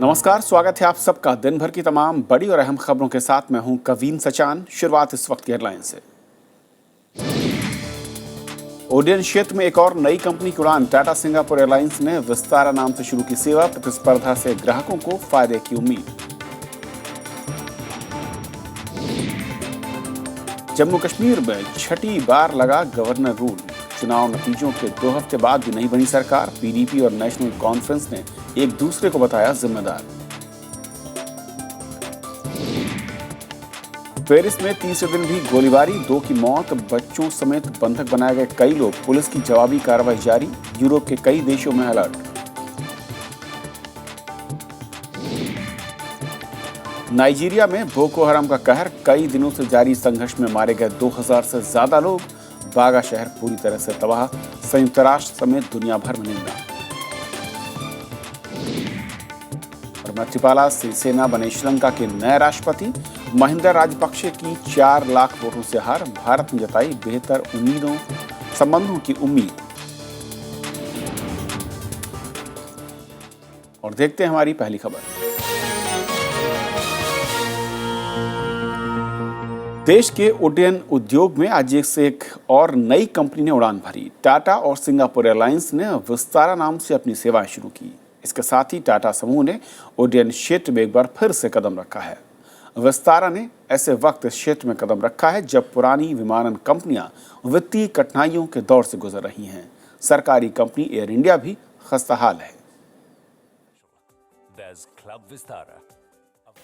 नमस्कार, स्वागत है आप सबका दिन भर की तमाम बड़ी और अहम खबरों के साथ। मैं हूं कवीन सचान। शुरुआत इस वक्त की हेडलाइन से। ओडियन क्षेत्र में एक और नई कंपनी की उड़ान। टाटा सिंगापुर एयरलाइंस ने विस्तारा नाम से शुरू की सेवा। प्रतिस्पर्धा से ग्राहकों को फायदे की उम्मीद। जम्मू कश्मीर में छठी बार लगा गवर्नर रूल। चुनाव नतीजों के 2 हफ्ते बाद भी नहीं बनी सरकार। पीडीपी और नेशनल कॉन्फ्रेंस ने एक दूसरे को बताया जिम्मेदार। पेरिस में तीसरे दिन भी गोलीबारी, 2 की मौत, बच्चों समेत बंधक बनाए गए कई लोग। पुलिस की जवाबी कार्रवाई जारी। यूरोप के कई देशों में अलर्ट। नाइजीरिया में बोको हराम का कहर, कई दिनों से जारी संघर्ष में मारे गए 2000 से ज्यादा लोग। बागा शहर पूरी तरह से तबाह। संयुक्त राष्ट्र समेत दुनिया भर में निंदा। और मैत्रीपाला सिरिसेना बने श्रीलंका के नए राष्ट्रपति। महिंदा राजपक्षे की 4 लाख वोटों से हार। भारत ने जताई बेहतर संबंधों की उम्मीद। और देखते हैं हमारी पहली खबर। देश के उड्डयन उद्योग में आज एक और नई कंपनी ने उड़ान भरी। टाटा और सिंगापुर एयरलाइंस ने विस्तारा नाम से अपनी सेवाएं शुरू की। इसके साथ ही टाटा समूह ने उड्डयन क्षेत्र में एक बार फिर से कदम रखा है। विस्तारा ने ऐसे वक्त इस क्षेत्र में कदम रखा है जब पुरानी विमानन कंपनियां वित्तीय कठिनाइयों के दौर से गुजर रही हैं। सरकारी कंपनी एयर इंडिया भी खस्ताहाल है।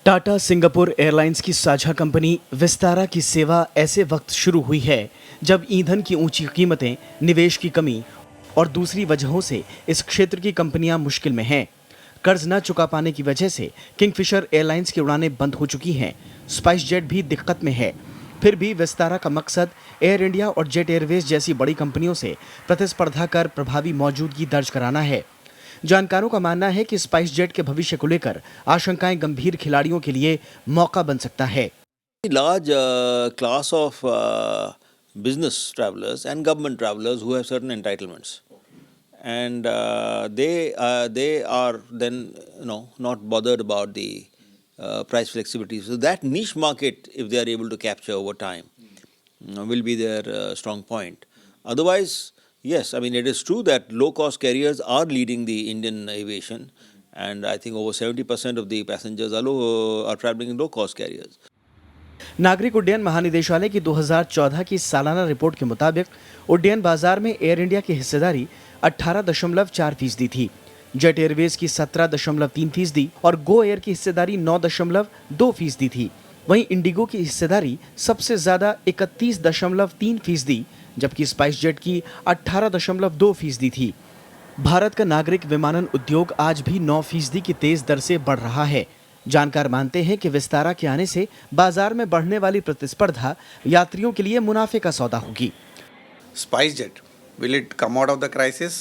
टाटा सिंगापुर एयरलाइंस की साझा कंपनी विस्तारा की सेवा ऐसे वक्त शुरू हुई है जब ईंधन की ऊंची कीमतें, निवेश की कमी और दूसरी वजहों से इस क्षेत्र की कंपनियां मुश्किल में हैं। कर्ज न चुका पाने की वजह से किंगफिशर एयरलाइंस की उड़ानें बंद हो चुकी हैं। स्पाइस जेट भी दिक्कत में है। फिर भी विस्तारा का मकसद एयर इंडिया और जेट एयरवेज जैसी बड़ी कंपनियों से प्रतिस्पर्धा कर प्रभावी मौजूदगी दर्ज कराना है। जानकारों का मानना है कि स्पाइस जेट के भविष्य को लेकर आशंकाएं गंभीर खिलाड़ियों के लिए मौका बन सकता है। Large class of business travelers and government travelers who have certain entitlements, and they are then not bothered about the price flexibility. So that niche market, if they are able to capture over time, will be their strong point. Otherwise, yes, I mean it is true that low-cost carriers are leading the Indian aviation, and I think over 70% of the passengers are traveling in low-cost carriers. नागरिक उड्डयन महानिदेशालय की 2014 की सालाना report के मुताबिक उड्डयन बाजार में एयर इंडिया की हिस्सेदारी 18.4% थी, जेट एयरवेज की 17.3% और गो एयर की हिस्सेदारी 9.2% थी। वहीं इंडिगो की हिस्सेदारी सबसे ज्यादा 31.3%, जबकि स्पाइस जेट की 18.2% थी। भारत का नागरिक विमानन उद्योग आज भी 9% की तेज दर से बढ़ रहा है। जानकार मानते हैं कि विस्तारा के आने से बाजार में बढ़ने वाली प्रतिस्पर्धा यात्रियों के लिए मुनाफे का सौदा होगी। SpiceJet, will it come out of the crisis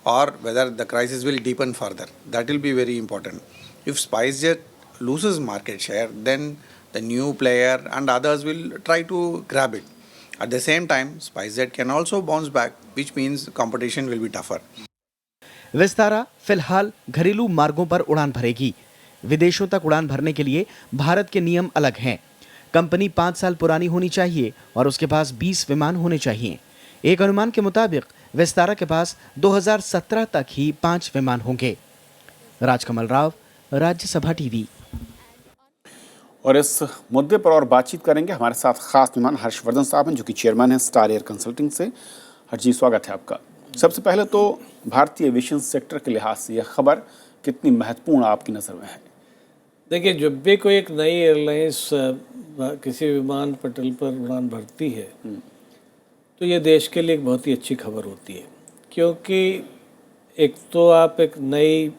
or whether the crisis will deepen further? That will be very important. If SpiceJet loses market share, then the new player and others will try to grab it. At the same time, SpiceJet can also bounce back, which means competition will be tougher. Vistara फिलहाल घरेलू मार्गों पर उड़ान भरेगी। विदेशों तक उड़ान भरने के लिए भारत के नियम अलग हैं। कंपनी 5 साल पुरानी होनी चाहिए और उसके पास 20 विमान होने चाहिए। एक अनुमान के मुताबिक विस्तारा के पास 2017 तक ही 5 विमान होंगे। राजकमल राव, राज्यसभा टीवी। और इस मुद्दे पर और बातचीत करेंगे। हमारे साथ खास मेहमान हर्षवर्धन साहब हैं, जो कि चेयरमैन हैं स्टार एयर कंसल्टिंग से। हर्ष जी, स्वागत है आपका। सबसे पहले तो भारतीय एविएशन सेक्टर के लिहाज से यह खबर कितनी महत्वपूर्ण आपकी नज़र में है? देखिए, जब भी कोई एक नई एयरलाइंस किसी विमान पटल पर उड़ान भरती है तो ये देश के लिए एक बहुत ही अच्छी खबर होती है, क्योंकि एक तो आप एक नई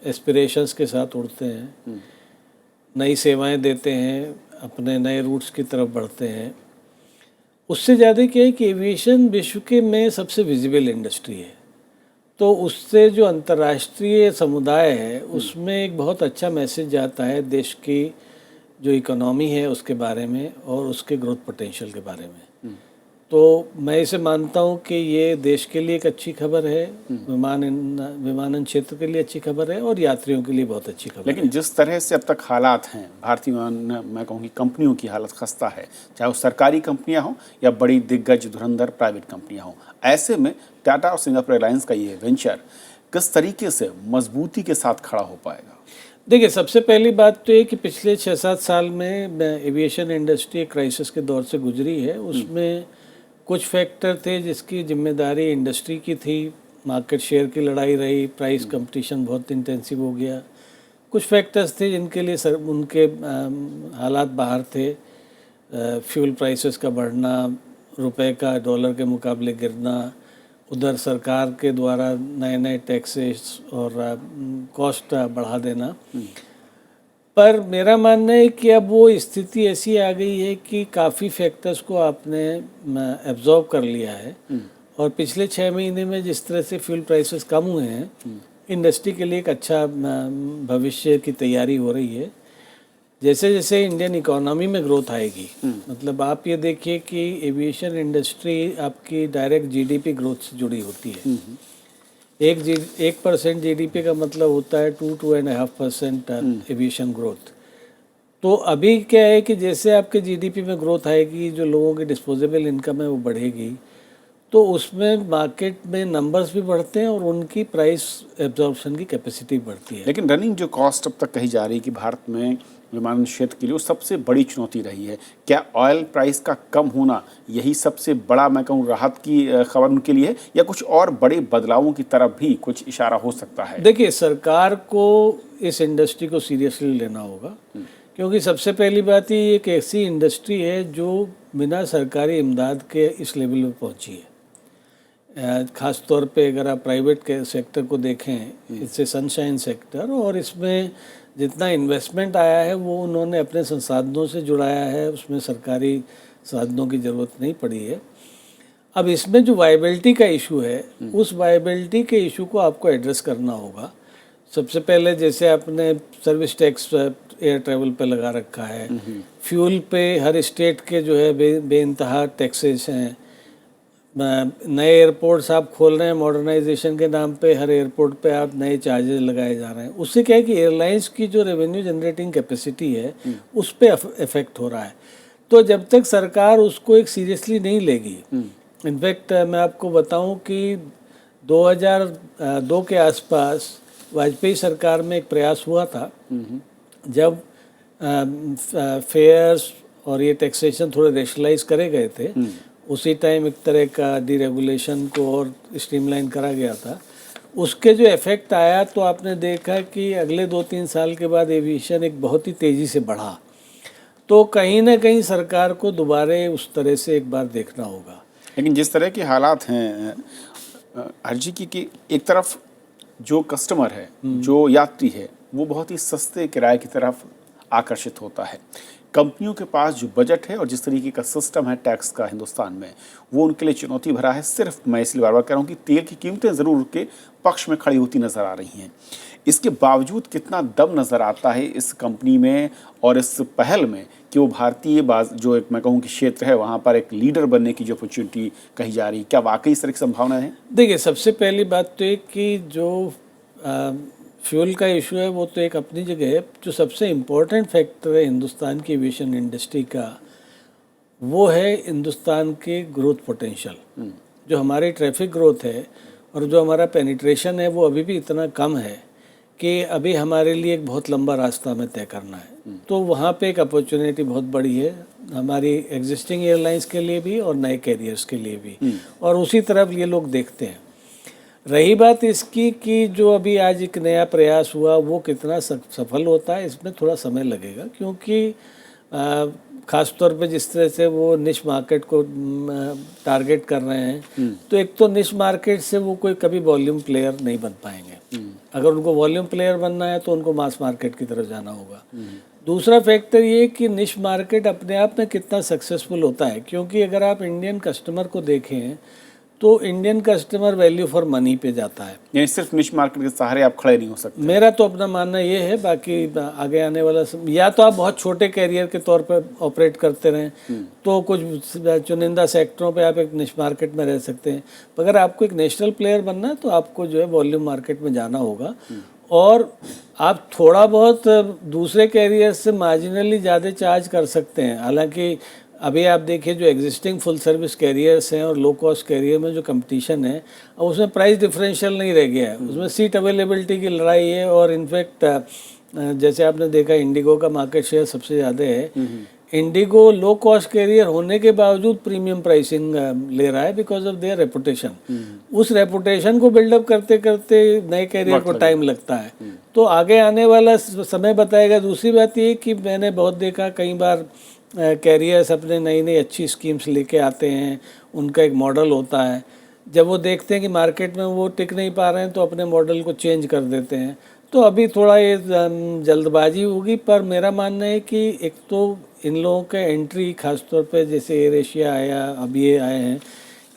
एस्पिरेशंस के साथ उड़ते हैं, नई सेवाएं देते हैं, अपने नए रूट्स की तरफ बढ़ते हैं। उससे ज़्यादा क्या है कि एविएशन विश्व के में सबसे विजिबल इंडस्ट्री है, तो उससे जो अंतर्राष्ट्रीय समुदाय है उसमें एक बहुत अच्छा मैसेज जाता है देश की जो इकोनॉमी है उसके बारे में और उसके ग्रोथ पोटेंशियल के बारे में। तो मैं इसे मानता हूँ कि ये देश के लिए एक अच्छी खबर है, विमानन क्षेत्र के लिए अच्छी खबर है और यात्रियों के लिए बहुत अच्छी खबर है। लेकिन जिस तरह से अब तक हालात हैं, भारतीय मैं कहूँगी कंपनियों की हालत खस्ता है, चाहे वो सरकारी कंपनियां हों या बड़ी दिग्गज धुरंधर प्राइवेट कंपनियां हों। ऐसे में टाटा और सिंगापुर एयरलाइंस का ये वेंचर किस तरीके से मजबूती के साथ खड़ा हो पाएगा? देखिए, सबसे पहली बात तो ये कि पिछले 6-7 साल में एविएशन इंडस्ट्री क्राइसिस के दौर से गुजरी है। उसमें कुछ फैक्टर थे जिसकी जिम्मेदारी इंडस्ट्री की थी, मार्केट शेयर की लड़ाई रही, प्राइस कंपटीशन बहुत इंटेंसिव हो गया। कुछ फैक्टर्स थे जिनके लिए उनके हालात बाहर थे, फ्यूल प्राइसेस का बढ़ना, रुपए का डॉलर के मुकाबले गिरना, उधर सरकार के द्वारा नए नए टैक्सेस और कॉस्ट बढ़ा देना। पर मेरा मानना है कि अब वो स्थिति ऐसी आ गई है कि काफ़ी फैक्टर्स को आपने एब्जॉर्व कर लिया है और पिछले 6 महीने में जिस तरह से फ्यूल प्राइसेस कम हुए हैं, इंडस्ट्री के लिए एक अच्छा भविष्य की तैयारी हो रही है। जैसे जैसे इंडियन इकोनॉमी में ग्रोथ आएगी, मतलब आप ये देखिए कि एविएशन इंडस्ट्री आपकी डायरेक्ट जीडीपी ग्रोथ से जुड़ी होती है। 1% जीडीपी का मतलब होता है 2-2.5% एविएशन ग्रोथ। तो अभी क्या है कि जैसे आपके जीडीपी में ग्रोथ आएगी, जो लोगों की डिस्पोजेबल इनकम है वो बढ़ेगी, तो उसमें मार्केट में नंबर्स भी बढ़ते हैं और उनकी प्राइस एब्जॉर्प्शन की कैपेसिटी बढ़ती है। लेकिन रनिंग जो कॉस्ट अब तक कही जा रही है कि भारत में विमानन क्षेत्र के लिए वो सबसे बड़ी चुनौती रही है, क्या ऑयल प्राइस का कम होना यही सबसे बड़ा मैं कहूँ राहत की खबर उनके लिए है, या कुछ और बड़े बदलावों की तरफ भी कुछ इशारा हो सकता है? देखिए, सरकार को इस इंडस्ट्री को सीरियसली लेना होगा, क्योंकि सबसे पहली बात ही एक ऐसी इंडस्ट्री है जो बिना सरकारी इमदाद के इस लेवल पे पहुंची है। ख़ास तौर पे अगर आप प्राइवेट के सेक्टर को देखें, इससे सनशाइन सेक्टर, और इसमें जितना इन्वेस्टमेंट आया है वो उन्होंने अपने संसाधनों से जुड़ाया है, उसमें सरकारी साधनों की ज़रूरत नहीं पड़ी है। अब इसमें जो वायबिलिटी का इशू है, उस वायबिलिटी के इशू को आपको एड्रेस करना होगा। सबसे पहले जैसे आपने सर्विस टैक्स एयर ट्रैवल पे लगा रखा है, फ्यूल पे हर स्टेट के जो है बेइंतहा टैक्सेस हैं, नए एयरपोर्ट्स आप खोल रहे हैं मॉडर्नाइजेशन के नाम पे, हर एयरपोर्ट पे आप नए चार्जेस लगाए जा रहे हैं। उससे क्या है कि एयरलाइंस की जो रेवेन्यू जनरेटिंग कैपेसिटी है उस पर इफेक्ट हो रहा है। तो जब तक सरकार उसको एक सीरियसली नहीं लेगी, इनफैक्ट मैं आपको बताऊं कि 2002 के आसपास वाजपेयी सरकार में एक प्रयास हुआ था, जब फेयर्स और ये टैक्सेशन थोड़े रेशनलाइज करे गए थे, उसी टाइम एक तरह का डीरेगुलेशन को और स्ट्रीमलाइन करा गया था। उसके जो इफेक्ट आया तो आपने देखा कि अगले 2-3 साल के बाद एविएशन एक बहुत ही तेज़ी से बढ़ा। तो कहीं ना कहीं सरकार को दोबारा उस तरह से एक बार देखना होगा। लेकिन जिस तरह के हालात हैं हरजी की एक तरफ जो कस्टमर है, जो यात्री है, वो बहुत ही सस्ते किराए की तरफ आकर्षित होता है। कंपनियों के पास जो बजट है और जिस तरीके का सिस्टम है टैक्स का हिंदुस्तान में, वो उनके लिए चुनौती भरा है। सिर्फ मैं इसलिए बार बार कह रहा हूँ कि तेल की कीमतें ज़रूर के पक्ष में खड़ी होती नज़र आ रही हैं। इसके बावजूद कितना दम नज़र आता है इस कंपनी में और इस पहल में कि वो भारतीय जो एक मैं कहूँ कि क्षेत्र है वहाँ पर एक लीडर बनने की जो अपॉर्चुनिटी कही जा रही है, क्या वाकई इस तरह की संभावना है? देखिए, सबसे पहली बात तो ये कि जो फ्यूल का इशू है वो तो एक अपनी जगह है। जो सबसे इम्पोर्टेंट फैक्टर है हिंदुस्तान की एविएशन इंडस्ट्री का, वो है हिंदुस्तान के ग्रोथ पोटेंशियल। जो हमारी ट्रैफिक ग्रोथ है और जो हमारा पेनिट्रेशन है वो अभी भी इतना कम है कि अभी हमारे लिए एक बहुत लंबा रास्ता हमें तय करना है। तो वहाँ पे एक अपॉर्चुनिटी बहुत बड़ी है हमारी एग्जिस्टिंग एयरलाइंस के लिए भी और नए कैरियर्स के लिए भी, और उसी तरफ ये लोग देखते हैं। रही बात इसकी कि जो अभी आज एक नया प्रयास हुआ वो कितना सफल होता है, इसमें थोड़ा समय लगेगा, क्योंकि ख़ास तौर पे जिस तरह से वो निश मार्केट को टारगेट कर रहे हैं, तो एक तो निश मार्केट से वो कोई कभी वॉल्यूम प्लेयर नहीं बन पाएंगे। अगर उनको वॉल्यूम प्लेयर बनना है तो उनको मास मार्केट की तरफ जाना होगा। दूसरा फैक्टर ये कि निश मार्केट अपने आप में कितना सक्सेसफुल होता है, क्योंकि अगर आप इंडियन कस्टमर को देखें तो Indian customer value for money पे जाता है। यानी सिर्फ निश मार्केट के सहारे आप खड़े नहीं हो सकते। मेरा तो अपना मानना ये है, बाकी आगे आने वाला या तो आप बहुत छोटे कैरियर के तौर पर ऑपरेट करते रहें तो कुछ चुनिंदा सेक्टरों पे आप एक निश मार्केट में रह सकते हैं, अगर आपको एक नेशनल प्लेयर बनना है तो आपको जो है वॉल्यूम मार्केट में जाना होगा। और आप थोड़ा बहुत दूसरे कैरियर से मार्जिनली ज़्यादा चार्ज कर सकते हैं। हालांकि अभी आप देखिए जो एग्जिस्टिंग फुल सर्विस कैरियर्स हैं और लो कॉस्ट कैरियर में जो कंपटीशन है, अब उसमें प्राइस डिफरेंशियल नहीं रह गया है, उसमें सीट अवेलेबिलिटी की लड़ाई है। और इनफैक्ट जैसे आपने देखा इंडिगो का मार्केट शेयर सबसे ज़्यादा है। इंडिगो लो कॉस्ट कैरियर होने के बावजूद प्रीमियम प्राइसिंग ले रहा है बिकॉज ऑफ देयर रेपुटेशन। उस रेपुटेशन को बिल्डअप करते करते नए कैरियर को टाइम लगता है, तो आगे आने वाला समय बताएगा। दूसरी बात ये कि मैंने बहुत देखा कई बार कैरियर्स अपने नई नई अच्छी स्कीम्स लेके आते हैं, उनका एक मॉडल होता है, जब वो देखते हैं कि मार्केट में वो टिक नहीं पा रहे हैं तो अपने मॉडल को चेंज कर देते हैं। तो अभी थोड़ा ये जल्दबाजी होगी, पर मेरा मानना है कि एक तो इन लोगों के एंट्री खासतौर पे जैसे एयर एशिया आया, अब ये आए हैं,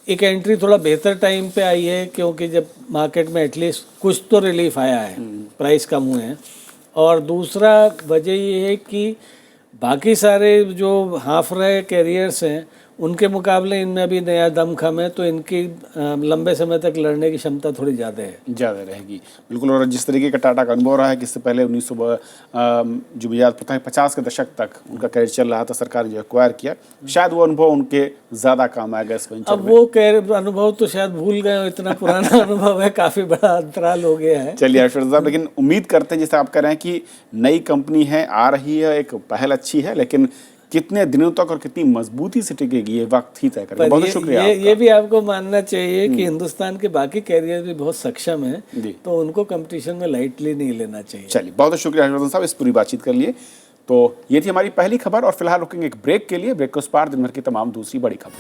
एक एंट्री थोड़ा बेहतर टाइम पे आई है क्योंकि जब मार्केट में एटलीस्ट कुछ तो रिलीफ आया है, प्राइस कम हुए हैं। और दूसरा वजह ये है कि बाकी सारे जो हाफ रहे कैरियर्स हैं उनके मुकाबले इनमें अभी नया दमखम है, तो इनकी लंबे समय तक लड़ने की क्षमता थोड़ी ज़्यादा रहेगी। बिल्कुल। और जिस तरीके का टाटा का अनुभव रहा है कि इससे पहले 1950 के दशक तक उनका कैरियर चल रहा था, सरकार ने जो एक्वायर किया, शायद वो अनुभव उनके ज़्यादा काम आएगा इस वेंचर में। अब वो अनुभव तो शायद भूल गए, इतना पुराना अनुभव है, काफ़ी बड़ा अंतराल हो गया है। चलिए हर्षवर्धन साहब, लेकिन उम्मीद करते हैं जैसे आप कह रहे हैं कि नई कंपनी है, आ रही है, एक पहल अच्छी है, लेकिन कितने दिनों तक और कितनी मजबूती से टिकेगी ये वक्त ही तय करेगा। बहुत शुक्रिया। ये भी आपको मानना चाहिए कि हिंदुस्तान के बाकी कैरियर भी बहुत सक्षम है, तो उनको कंपटीशन में लाइटली नहीं लेना चाहिए। चलिए बहुत शुक्रिया हर्षवर्धन साहब इस पूरी बातचीत कर लिए। तो ये थी हमारी पहली खबर और फिलहाल रुकेंगे एक ब्रेक के लिए। ब्रेक के उस पार दिन भर की तमाम दूसरी बड़ी खबर।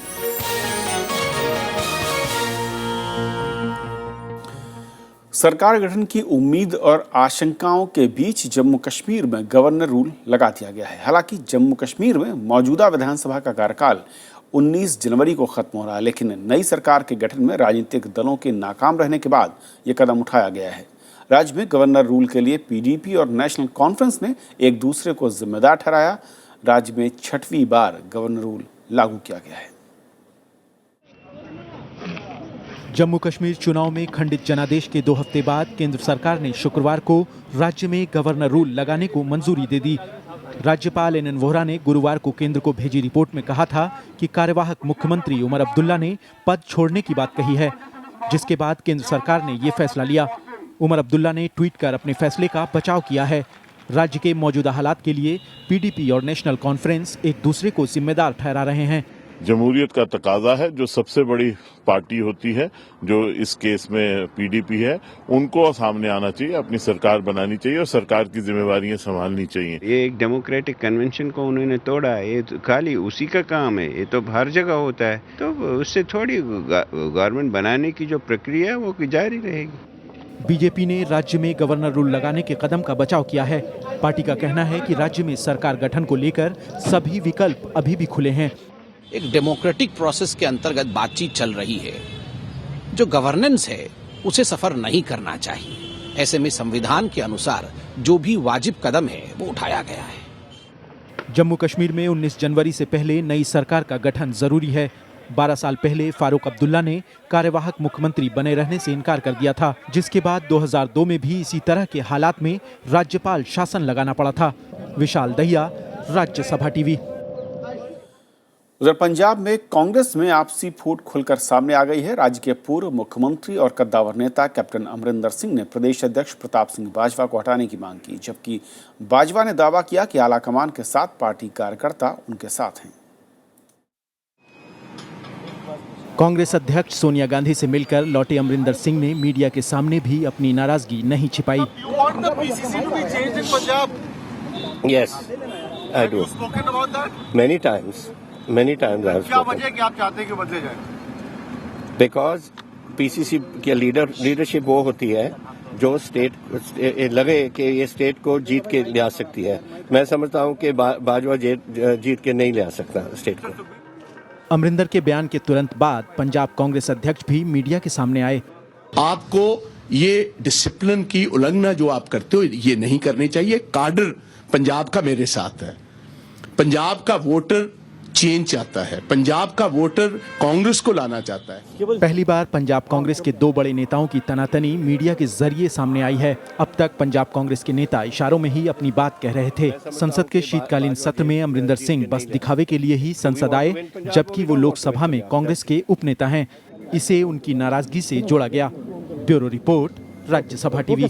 सरकार गठन की उम्मीद और आशंकाओं के बीच जम्मू कश्मीर में गवर्नर रूल लगा दिया गया है। हालांकि जम्मू कश्मीर में मौजूदा विधानसभा का कार्यकाल 19 जनवरी को खत्म हो रहा है, लेकिन नई सरकार के गठन में राजनीतिक दलों के नाकाम रहने के बाद ये कदम उठाया गया है। राज्य में गवर्नर रूल के लिए पीडीपी और नेशनल कॉन्फ्रेंस ने एक दूसरे को जिम्मेदार ठहराया। राज्य में 6वीं बार गवर्नर रूल लागू किया गया है। जम्मू कश्मीर चुनाव में खंडित जनादेश के 2 हफ्ते बाद केंद्र सरकार ने शुक्रवार को राज्य में गवर्नर रूल लगाने को मंजूरी दे दी। राज्यपाल एनएन वोहरा ने गुरुवार को केंद्र को भेजी रिपोर्ट में कहा था कि कार्यवाहक मुख्यमंत्री उमर अब्दुल्ला ने पद छोड़ने की बात कही है, जिसके बाद केंद्र सरकार ने ये फैसला लिया। उमर अब्दुल्ला ने ट्वीट कर अपने फैसले का बचाव किया है। राज्य के मौजूदा हालात के लिए पीडीपी और नेशनल कॉन्फ्रेंस एक दूसरे को जिम्मेदार ठहरा रहे हैं। जमहूरियत का तकाजा है, जो सबसे बड़ी पार्टी होती है, जो इस केस में पीडीपी है, उनको सामने आना चाहिए, अपनी सरकार बनानी चाहिए और सरकार की जिम्मेवारियां संभालनी चाहिए। ये एक डेमोक्रेटिक कन्वेंशन को उन्होंने तोड़ा है, ये तो खाली उसी का काम है, ये तो हर जगह होता है, तो उससे थोड़ी गवर्नमेंट बनाने की जो प्रक्रिया है वो जारी रहेगी। बीजेपी ने राज्य में गवर्नर रूल लगाने के कदम का बचाव किया है। पार्टी का कहना है कि राज्य में सरकार गठन को लेकर सभी विकल्प अभी भी खुले हैं। एक डेमोक्रेटिक प्रोसेस के अंतर्गत बातचीत चल रही है, जो गवर्नेंस है उसे सफर नहीं करना चाहिए। ऐसे में संविधान के अनुसार जो भी वाजिब कदम है वो उठाया गया है। जम्मू कश्मीर में 19 जनवरी से पहले नई सरकार का गठन जरूरी है। 12 साल पहले फारूक अब्दुल्ला ने कार्यवाहक मुख्यमंत्री बने रहने से इनकार कर दिया था, जिसके बाद 2002 में भी इसी तरह के हालात में राज्यपाल शासन लगाना पड़ा था। विशाल दहिया, राज्यसभा टीवी। उधर पंजाब में कांग्रेस में आपसी फूट खुलकर सामने आ गई है। राज्य के पूर्व मुख्यमंत्री और कद्दावर नेता कैप्टन अमरिंदर सिंह ने प्रदेश अध्यक्ष प्रताप सिंह बाजवा को हटाने की मांग की, जबकि बाजवा ने दावा किया कि आलाकमान के साथ पार्टी कार्यकर्ता उनके साथ हैं। कांग्रेस अध्यक्ष सोनिया गांधी से मिलकर लौटे अमरिंदर सिंह ने मीडिया के सामने भी अपनी नाराजगी नहीं छिपाई। Yes, I do. Spoken about that? Many times I have क्या spoken. वजह है कि आप चाहते हैं कि बदले जाए? Because PCC की लीडरशिप वो होती है जो स्टेट लगे कि ये स्टेट को जीत के ले आ सकती है। मैं समझता हूँ कि बाजवा जीत के नहीं ले आ सकता स्टेट को। अमरिंदर के बयान के तुरंत बाद पंजाब कांग्रेस अध्यक्ष भी मीडिया के सामने आए। आपको ये डिसिप्लिन की उल्लंघना जो आप करते हो ये नहीं करनी चाहिए। काडर पंजाब का मेरे साथ है। पंजाब का वोटर चेंज चाहता है, पंजाब का वोटर कांग्रेस को लाना चाहता है। पहली बार पंजाब कांग्रेस के दो बड़े नेताओं की तनातनी मीडिया के जरिए सामने आई है। अब तक पंजाब कांग्रेस के नेता इशारों में ही अपनी बात कह रहे थे। संसद के शीतकालीन सत्र में अमरिंदर सिंह बस दिखावे के लिए ही संसद आए, जबकि वो लोकसभा में कांग्रेस के उपनेता हैं। इसे उनकी नाराजगी से जोड़ा गया। Bureau report, Rajya Sabha TV.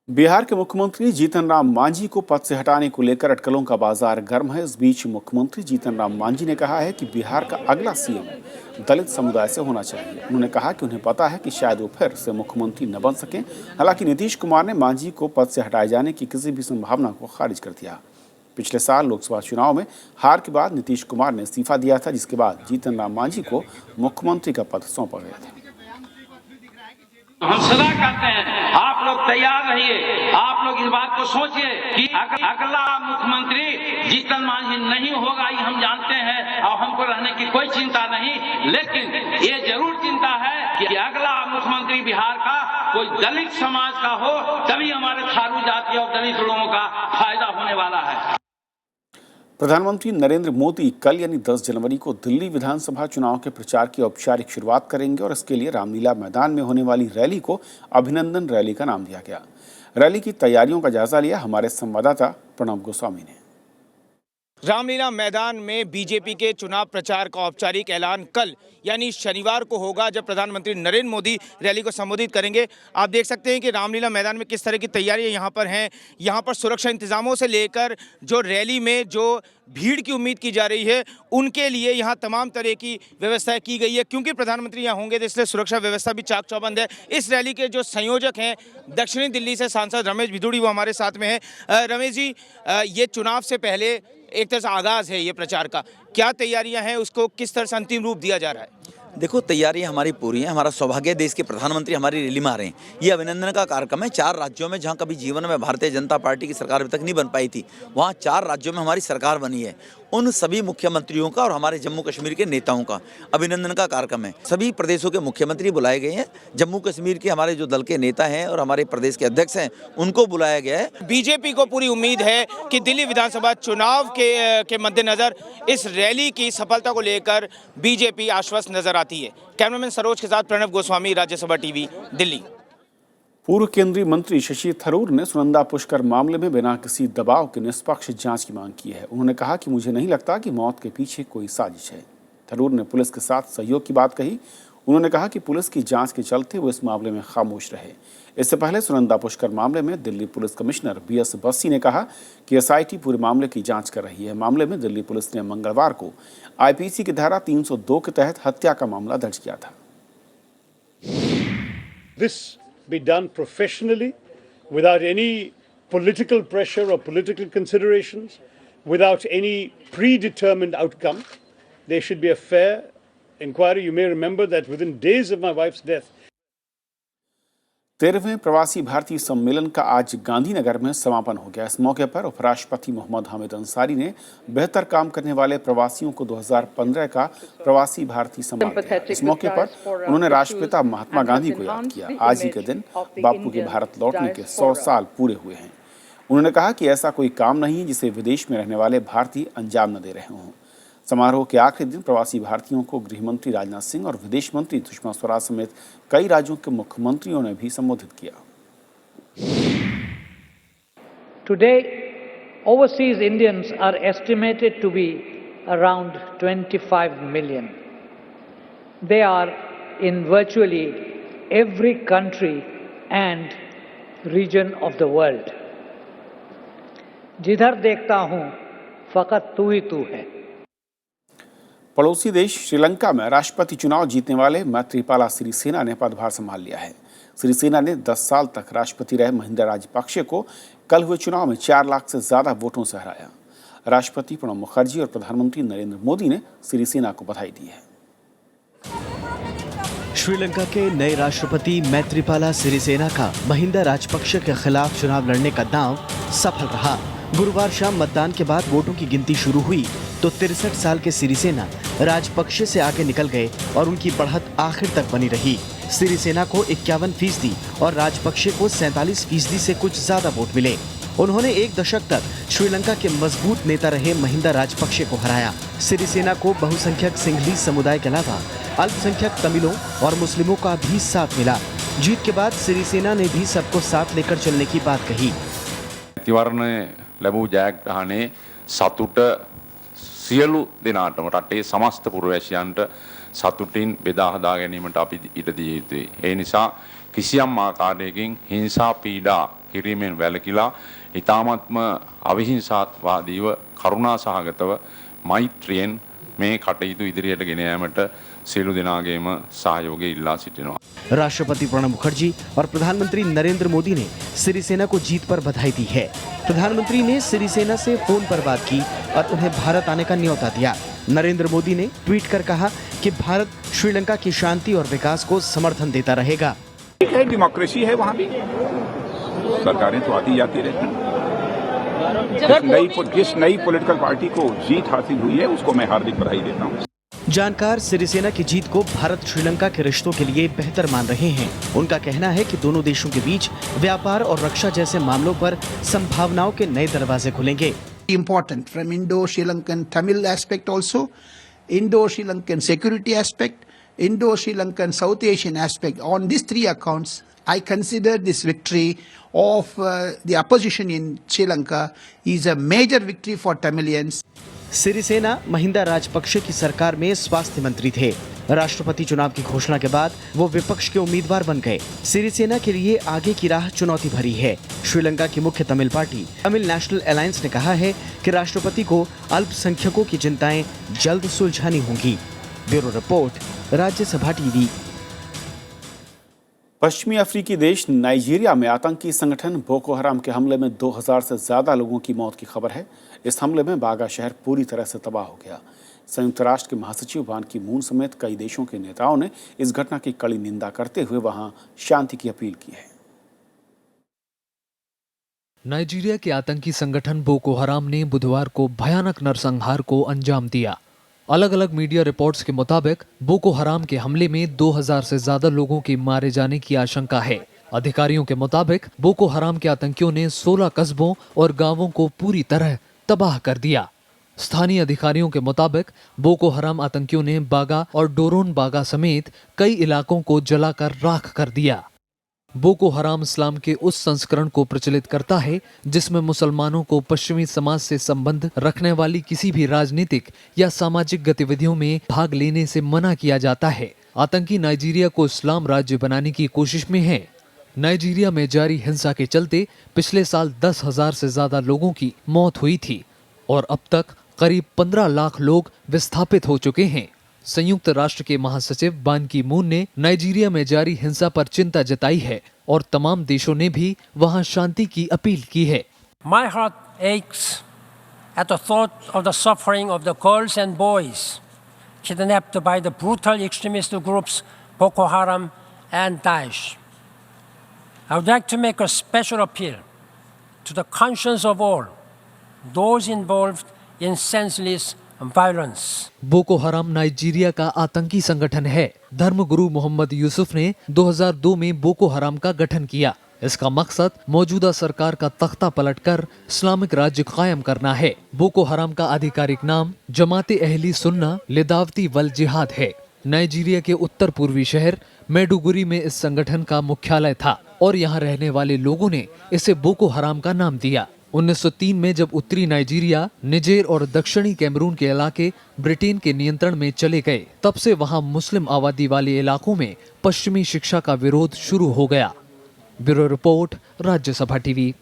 Bihar के मुख्यमंत्री जीतन राम मांझी को पद से हटाने को लेकर अटकलों का बाजार गर्म है। इस बीच मुख्यमंत्री जीतन राम मांझी ने कहा है कि बिहार का अगला सीएम दलित समुदाय से होना चाहिए। उन्होंने कहा कि उन्हें पता है कि शायद वो फिर से मुख्यमंत्री न बन सकें। हालांकि नीतीश कुमार ने मांझी को पद से हटाए जाने की किसी भी संभावना को खारिज कर दिया। पिछले साल लोकसभा चुनाव में हार के बाद नीतीश कुमार ने इस्तीफा दिया था, जिसके बाद जीतन राम मांझी को मुख्यमंत्री का पद सौंपा गया था। हम सदा कहते हैं आप लोग तैयार रहिए, आप लोग इस बात को सोचिए कि अगला मुख्यमंत्री जीतन मांझी नहीं होगा, ये हम जानते हैं और हमको रहने की कोई चिंता नहीं। लेकिन ये जरूर चिंता है कि अगला मुख्यमंत्री बिहार का कोई दलित समाज का हो, तभी हमारे थारू जाति और दलित लोगों का फायदा होने वाला है। प्रधानमंत्री नरेंद्र मोदी कल यानी 10 जनवरी को दिल्ली विधानसभा चुनाव के प्रचार की औपचारिक शुरुआत करेंगे और इसके लिए रामलीला मैदान में होने वाली रैली को अभिनंदन रैली का नाम दिया गया। रैली की तैयारियों का जायजा लिया हमारे संवाददाता प्रणव गोस्वामी ने। रामलीला मैदान में बीजेपी के चुनाव प्रचार का औपचारिक ऐलान कल यानी शनिवार को होगा, जब प्रधानमंत्री नरेंद्र मोदी रैली को संबोधित करेंगे। आप देख सकते हैं कि रामलीला मैदान में किस तरह की तैयारियां यहाँ पर हैं। यहाँ पर सुरक्षा इंतजामों से लेकर जो रैली में जो भीड़ की उम्मीद की जा रही है, उनके लिए यहाँ तमाम तरह की व्यवस्थाएं की गई है। क्योंकि प्रधानमंत्री यहाँ होंगे तो इसलिए सुरक्षा व्यवस्था भी चाक चौबंद है। इस रैली के जो संयोजक हैं दक्षिणी दिल्ली से सांसद रमेश भिदुड़ी, वो हमारे साथ में हैं। रमेश जी, ये चुनाव से पहले एक तरह से आगाज़ है ये प्रचार का, क्या तैयारियां हैं, उसको किस तरह से अंतिम रूप दिया जा रहा है? देखो, तैयारियां हमारी पूरी हैं। हमारा सौभाग्य देश के प्रधानमंत्री हमारी रैली में आ रहे हैं। ये अभिनंदन का कार्यक्रम है। 4 राज्यों में जहां कभी जीवन में भारतीय जनता पार्टी की सरकार अभी तक नहीं बन पाई थी, वहां 4 राज्यों में हमारी सरकार बनी है। उन सभी मुख्यमंत्रियों का और हमारे जम्मू कश्मीर के नेताओं का अभिनंदन का कार्यक्रम है। सभी प्रदेशों के मुख्यमंत्री बुलाए गए हैं। जम्मू कश्मीर के हमारे जो दल के नेता हैं और हमारे प्रदेश के अध्यक्ष हैं, उनको बुलाया गया है। बीजेपी को पूरी उम्मीद है कि दिल्ली विधानसभा चुनाव के मद्देनजर इस रैली की सफलता को लेकर बीजेपी आश्वस्त नजर आती है। कैमरामैन सरोज के साथ प्रणव गोस्वामी, राज्यसभा टीवी, दिल्ली। पूर्व केंद्रीय मंत्री शशि थरूर ने सुनंदा पुष्कर मामले में बिना किसी दबाव के निष्पक्ष जांच की मांग की है। उन्होंने कहा कि मुझे नहीं लगता कि मौत के पीछे कोई साजिश है। थरूर ने पुलिस के साथ सहयोग की बात कही। उन्होंने कहा कि पुलिस की जांच के चलते वो इस मामले में खामोश रहे। इससे पहले सुनंदा पुष्कर मामले में Delhi police commissioner BS Bassi ने कहा कि SIT पूरे मामले की जांच कर रही है। मामले में दिल्ली पुलिस ने मंगलवार को IPC की धारा 302 के तहत हत्या का मामला दर्ज किया था। This be done professionally, without any political pressure or political considerations, without any predetermined outcome. There should be a fair inquiry. You may remember that within days of my wife's death, 13वें प्रवासी भारतीय सम्मेलन का आज गांधीनगर में समापन हो गया। इस मौके पर उपराष्ट्रपति मोहम्मद हामिद अंसारी ने बेहतर काम करने वाले प्रवासियों को 2015 का प्रवासी भारतीय सम्मान दिया। इस मौके पर उन्होंने राष्ट्रपिता महात्मा गांधी को याद किया। आज ही के दिन बापू के भारत लौटने के 100 साल पूरे हुए हैं। उन्होंने कहा कि ऐसा कोई काम नहीं जिसे विदेश में रहने वाले भारतीय अंजाम न दे रहे हों। समारोह के आखिरी दिन प्रवासी भारतीयों को गृह मंत्री राजनाथ सिंह और विदेश मंत्री सुषमा स्वराज समेत कई राज्यों के मुख्यमंत्रियों ने भी संबोधित किया। Today, overseas Indians are estimated to be around 25 million. They are in virtually every country and region of the world. जिधर देखता हूँ फकत तू ही तू है। पड़ोसी देश श्रीलंका में राष्ट्रपति चुनाव जीतने वाले मैत्रीपाला सिरिसेना ने पदभार संभाल लिया है। सिरिसेना ने 10 साल तक राष्ट्रपति रहे महिंदा राजपक्षे को कल हुए चुनाव में 4 लाख से ज्यादा वोटों से हराया। राष्ट्रपति प्रणब मुखर्जी और प्रधानमंत्री नरेंद्र मोदी ने सिरिसेना को बधाई दी है। श्रीलंका के नए राष्ट्रपति मैत्रीपाला सिरिसेना का महिंदा राजपक्षे के खिलाफ चुनाव लड़ने का दांव सफल रहा। गुरुवार शाम मतदान के बाद वोटों की गिनती शुरू हुई तो 63 साल के सिरिसेना राजपक्षे से आगे निकल गए और उनकी बढ़त आखिर तक बनी रही। सिरिसेना को 51% और राजपक्षे को 47% से कुछ ज्यादा वोट मिले। उन्होंने एक दशक तक श्रीलंका के मजबूत नेता रहे महिंदा राजपक्षे को हराया। सिरिसेना को बहुसंख्यक सिंघली समुदाय के अलावा अल्पसंख्यक तमिलों और मुस्लिमों का भी साथ मिला। जीत के बाद सिरिसेना ने भी सबको साथ लेकर चलने की बात कही। තිවරණය ලැබූ ජයග්‍රහණයේ සතුට සියලු දෙනාටම රටේ සමස්ත පුරවැසියන්ට සතුටින් බෙදා හදා ගැනීමට අපි ඉඩ දිය යුතුයි. ඒ නිසා කිසියම් ආකාරයකින් හිංසා පීඩා කිරීමෙන් වැළකීලා ඊ타මත්ම අවිහිංසාවාදීව කරුණා සහගතව මෛත්‍රියෙන් මේ කටයුතු ඉදිරියට ගෙන යාමට සියලු දෙනාගේම සහයෝගය ඉල්ලා සිටිනවා. राष्ट्रपति प्रणब मुखर्जी और प्रधानमंत्री नरेंद्र मोदी ने सिरिसेना को जीत पर बधाई दी है। प्रधानमंत्री ने सिरिसेना से फोन पर बात की और उन्हें भारत आने का न्योता दिया। नरेंद्र मोदी ने ट्वीट कर कहा कि भारत श्रीलंका की शांति और विकास को समर्थन देता रहेगा। ठीक है, डेमोक्रेसी है वहाँ भी, सरकारें तो आती जाती रहती हैं। जिस नई पॉलिटिकल पार्टी को जीत हासिल हुई है उसको मैं हार्दिक बधाई देता हूँ। जानकार सिरिसेना की जीत को भारत श्रीलंका के रिश्तों के लिए बेहतर मान रहे हैं। उनका कहना है कि दोनों देशों के बीच व्यापार और रक्षा जैसे मामलों पर संभावनाओं के नए दरवाजे खुलेंगे। Important from Indo-Sri Lankan Tamil aspect also, Indo-Sri Lankan security aspect, Indo-Sri Lankan South Asian aspect. On these three accounts, I consider this victory of the opposition in Sri Lanka is a major victory for Tamilians. Sirisena Mahinda Rajapaksa की सरकार में स्वास्थ्य मंत्री थे। राष्ट्रपति चुनाव की घोषणा के बाद वो विपक्ष के उम्मीदवार बन गए। सिरिसेना के लिए आगे की राह चुनौती भरी है। श्रीलंका की मुख्य Tamil party Tamil national alliance ने कहा है कि राष्ट्रपति को अल्पसंख्यकों की चिंताएं जल्द सुलझानी होंगी। Bureau report, Rajya Sabha TV. पश्चिमी अफ्रीकी देश नाइजीरिया में आतंकी संगठन बोको हराम के हमले में 2000 से ज्यादा लोगों की मौत की खबर है। इस हमले में बागा शहर पूरी तरह से तबाह हो गया। संयुक्त राष्ट्र के महासचिव बान की मून समेत कई देशों के नेताओं ने इस घटना की कड़ी निंदा करते हुए वहां शांति की अपील की है। नाइजीरिया के आतंकी संगठन बोको हराम ने बुधवार को भयानक नरसंहार को अंजाम दिया। अलग अलग मीडिया रिपोर्ट्स के मुताबिक बोको हराम के हमले में 2000 से ज्यादा लोगों के मारे जाने की आशंका है। अधिकारियों के मुताबिक बोको हराम के आतंकियों ने 16 कस्बों और गांवों को पूरी तरह तबाह कर दिया। स्थानीय अधिकारियों के मुताबिक बोको हराम आतंकियों ने बागा और डोरोन बागा समेत कई इलाकों को जलाकर राख कर दिया। बोको हराम इस्लाम के उस संस्करण को प्रचलित करता है जिसमें मुसलमानों को पश्चिमी समाज से संबंध रखने वाली किसी भी राजनीतिक या सामाजिक गतिविधियों में भाग लेने से मना किया जाता है। आतंकी नाइजीरिया को इस्लाम राज्य बनाने की कोशिश में है। नाइजीरिया में जारी हिंसा के चलते पिछले साल 10,000 से ज्यादा लोगों की मौत हुई थी और अब तक करीब 15 लाख लोग विस्थापित हो चुके हैं। संयुक्त राष्ट्र के महासचिव बान की मून ने नाइजीरिया में जारी हिंसा पर चिंता जताई है और तमाम देशों ने भी वहां शांति की अपील की है। My heart aches at the thought of the suffering of the girls and boys kidnapped by the brutal extremist groups Boko Haram and Daesh. I would like to make a special appeal to the conscience of all those involved in senseless violence. Boko हराम Nigeria का आतंकी संगठन है। धर्मगुरु मोहम्मद यूसुफ ने 2002 में Boko हराम का गठन किया। इसका मकसद मौजूदा सरकार का तख्ता पलटकर इस्लामिक राज्य कायम करना है। बोको हराम का आधिकारिक नाम जमाते अहली सुन्ना लिदावती वल जिहाद है। नाइजीरिया के उत्तर पूर्वी शहर मेडुगुरी में इस संगठन का मुख्यालय था और यहाँ रहने वाले लोगों ने इसे बोको हराम का नाम दिया। 1903 में जब उत्तरी नाइजीरिया, निजेर और दक्षिणी कैमरून के इलाके ब्रिटेन के नियंत्रण में चले गए, तब से वहां मुस्लिम आबादी वाले इलाकों में पश्चिमी शिक्षा का विरोध शुरू हो गया। Bureau report, Rajya Sabha TV.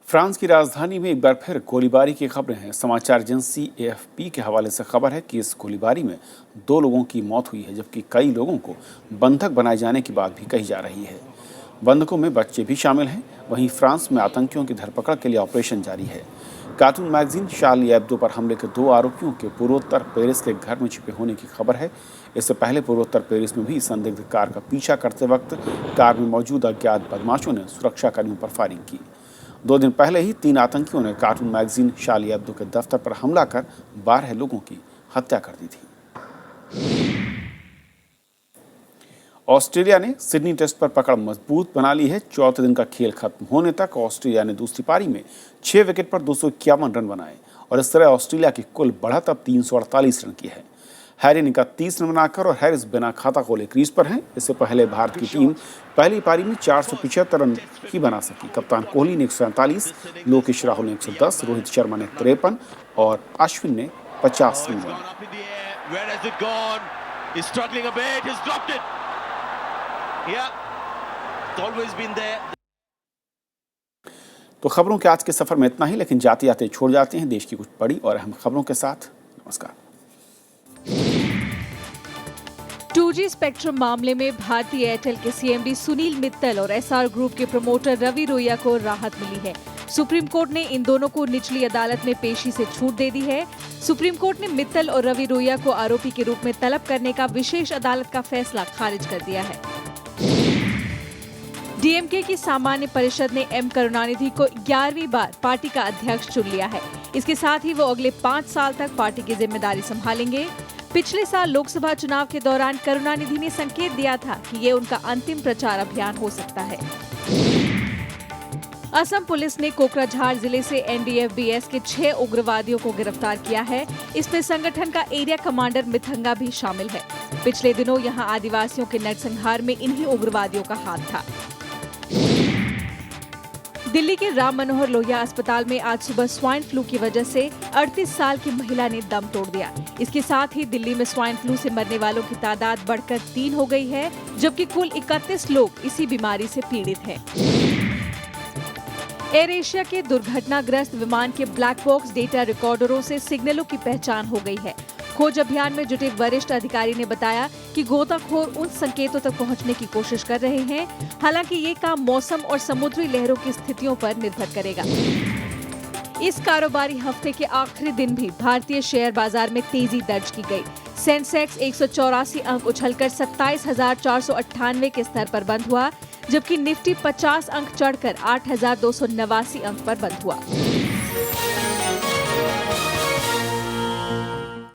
France की राजधानी में एक बार फिर गोलीबारी की खबरें हैं। समाचार एजेंसी AFP के हवाले से खबर है कि इस गोलीबारी में 2 लोगों की मौत हुई है, जबकि कई लोगों को बंधक बनाए जाने की बात भी कही जा रही है। बंधकों में बच्चे भी शामिल हैं। वहीं फ्रांस में आतंकियों की धरपकड़ के लिए ऑपरेशन जारी है। कार्टून मैगजीन शार्ली एब्दो पर हमले के 2 आरोपियों के पूर्वोत्तर पेरिस के घर में छिपे होने की खबर है। इससे पहले पूर्वोत्तर पेरिस में भी संदिग्ध कार का पीछा करते वक्त कार में मौजूद अज्ञात बदमाशों ने सुरक्षाकर्मियों पर फायरिंग की। 2 दिन पहले ही 3 आतंकियों ने कार्टून मैगजीन शार्ली एब्दो के दफ्तर पर हमला कर 12 लोगों की हत्या कर दी थी। ऑस्ट्रेलिया ने सिडनी टेस्ट पर पकड़ मजबूत बना ली है। चौथे दिन का खेल खत्म होने तक ऑस्ट्रेलिया ने दूसरी पारी में 6 विकेट पर 251 रन बनाए और इस तरह ऑस्ट्रेलिया की कुल बढ़त अब 348 रन की है। हैरी ने 31 रन बनाकर और हैरिस बिना खाता खोले क्रीज पर हैं। इससे पहले भारत की टीम पहली पारी में 475 रन ही बना सकी। कप्तान कोहली ने 147, लोकेश राहुल ने 110, रोहित शर्मा ने 53 और अश्विन ने 50 रन बनाए। तो खबरों के आज के सफर में इतना ही, लेकिन जाते जाते छोड़ जाते हैं देश की कुछ बड़ी और अहम खबरों के साथ। नमस्कार। 2G स्पेक्ट्रम मामले में भारतीय एयरटेल के सीएमडी सुनील मित्तल और एसआर ग्रुप के प्रमोटर रवि रोया को राहत मिली है। सुप्रीम कोर्ट ने इन दोनों को निचली अदालत में पेशी से छूट दे दी है। सुप्रीम कोर्ट ने मित्तल और रवि रोया को आरोपी के रूप में तलब करने का विशेष अदालत का फैसला खारिज कर दिया है। डीएमके की सामान्य परिषद ने एम करुणानिधि को 11वीं बार पार्टी का अध्यक्ष चुन लिया है। इसके साथ ही वो अगले 5 साल तक पार्टी की जिम्मेदारी संभालेंगे। पिछले साल लोकसभा चुनाव के दौरान करुणानिधि ने संकेत दिया था कि ये उनका अंतिम प्रचार अभियान हो सकता है। असम पुलिस ने कोकराझार जिले से एनडीएफबीएस के 6 उग्रवादियों को गिरफ्तार किया है। इसमें संगठन का एरिया कमांडर मिथंगा भी शामिल है। पिछले दिनों यहां आदिवासियों के नरसंहार में इन्हीं उग्रवादियों का हाथ था। दिल्ली के राम मनोहर लोहिया अस्पताल में आज सुबह स्वाइन फ्लू की वजह से 38 साल की महिला ने दम तोड़ दिया। इसके साथ ही दिल्ली में स्वाइन फ्लू से मरने वालों की तादाद बढ़कर 3 हो गई है, जबकि कुल 31 लोग इसी बीमारी से पीड़ित हैं। एयर एशिया के दुर्घटनाग्रस्त विमान के ब्लैक बॉक्स डेटा रिकॉर्डरों से सिग्नलों की पहचान हो गई है। खोज अभियान में जुटे वरिष्ठ अधिकारी ने बताया कि गोताखोर उन संकेतों तक पहुंचने की कोशिश कर रहे हैं। हालांकि ये काम मौसम और समुद्री लहरों की स्थितियों पर निर्भर करेगा। इस कारोबारी हफ्ते के आखिरी दिन भी भारतीय शेयर बाजार में तेजी दर्ज की गई। सेंसेक्स 184 अंक उछलकर 27,498 के स्तर पर बंद हुआ, जबकि निफ्टी 50 अंक चढ़कर 8,289 अंक पर बंद हुआ।